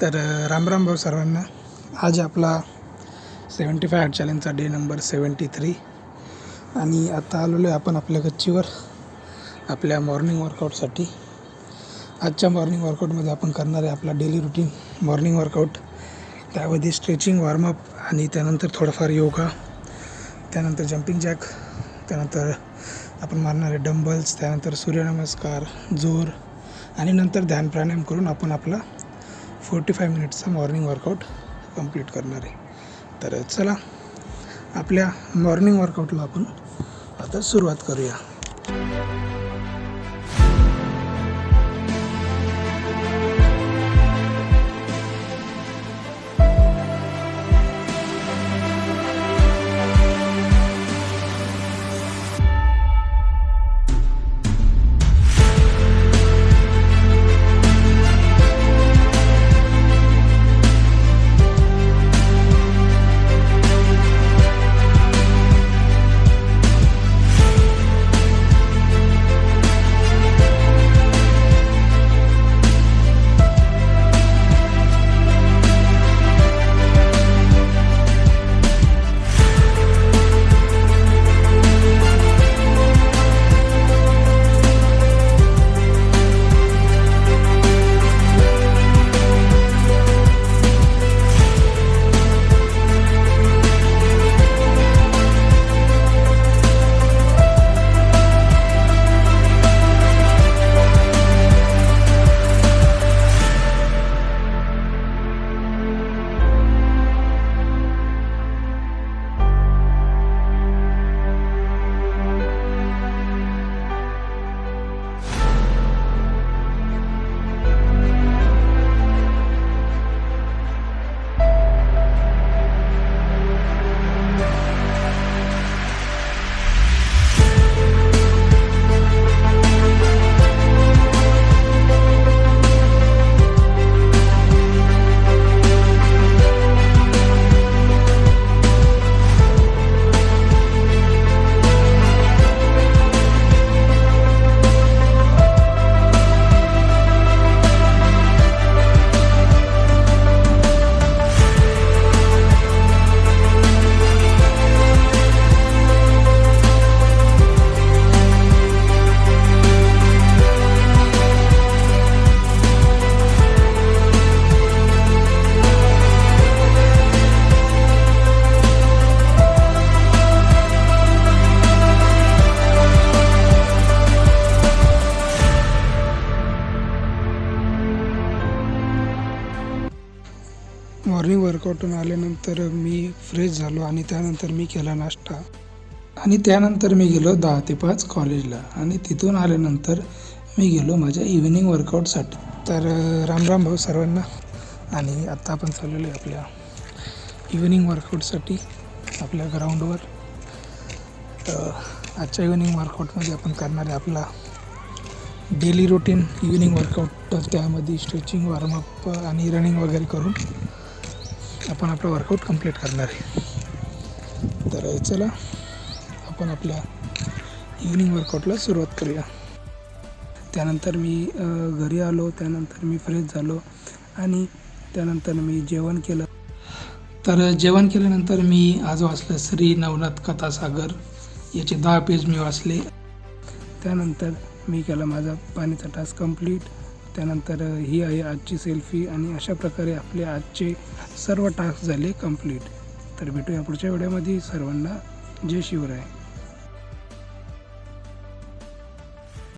तर राम भाऊ सर्वांना. आज आपला 75 हार्ट चॅलेंजचा डे नंबर 73 आणि आता आलेलो आहे आपण आपल्या गच्चीवर आपल्या मॉर्निंग वर्कआउटसाठी. आजच्या मॉर्निंग वर्कआउटमध्ये आपण करणार आहे आपला डेली रुटीन मॉर्निंग वर्कआउट. त्यामध्ये स्ट्रेचिंग, वॉर्मअप आणि त्यानंतर थोडाफार योगा, त्यानंतर जंपिंग जॅक, त्यानंतर आपण मारणार आहे डंबल्स, त्यानंतर सूर्यनमस्कार, जोर आणि नंतर ध्यान प्राणायाम करून आपण आपला 45 मिनिट्सचा मॉर्निंग वर्कआउट कंप्लीट करणार आहे. तर चला आपल्या मॉर्निंग वर्कआउटला आपण आता सुरुवात करूया. मॉर्निंग वर्कआउटून आल्यानंतर मी फ्रेश झालो आणि त्यानंतर मी केला नाश्ता आणि त्यानंतर मी गेलो 10 ते 5 कॉलेजला आणि तिथून आल्यानंतर मी गेलो माझ्या इव्हिनिंग वर्कआउटसाठी. तर राम भाऊ सर्वांना. आणि आत्ता आपण चाललेलो आहे आपल्या इव्हिनिंग वर्कआउटसाठी आपल्या ग्राउंडवर. तर आजच्या इव्हिनिंग वर्कआउटमध्ये आपण करणार आहे आपला डेली रुटीन इव्हिनिंग वर्कआउट. तर त्यामध्ये स्ट्रेचिंग, वॉर्मअप आणि रनिंग वगैरे करून आपण आपला वर्कआउट कंप्लीट करणार आहे. तर चला आपण आपल्या इव्हिनिंग वर्कआउटला सुरुवात करूया. त्यानंतर मी घरी आलो, त्यानंतर मी फ्रेश झालो आणि त्यानंतर मी जेवण केलं. तर जेवण केल्यानंतर मी आज वाचलं श्री नवनाथ कथासागर याचे 10 पेज मी वाचले. त्यानंतर मी केला माझा पाण्याचा टास्क कंप्लीट. त्यानंतर ही आहे आजची सेल्फी आणि अशा प्रकारे आपले आजचे सर्व टास्क झाले कंप्लीट. तर भेटूया पुढच्या व्हिडिओमध्ये. सर्वांना जय शिवराय.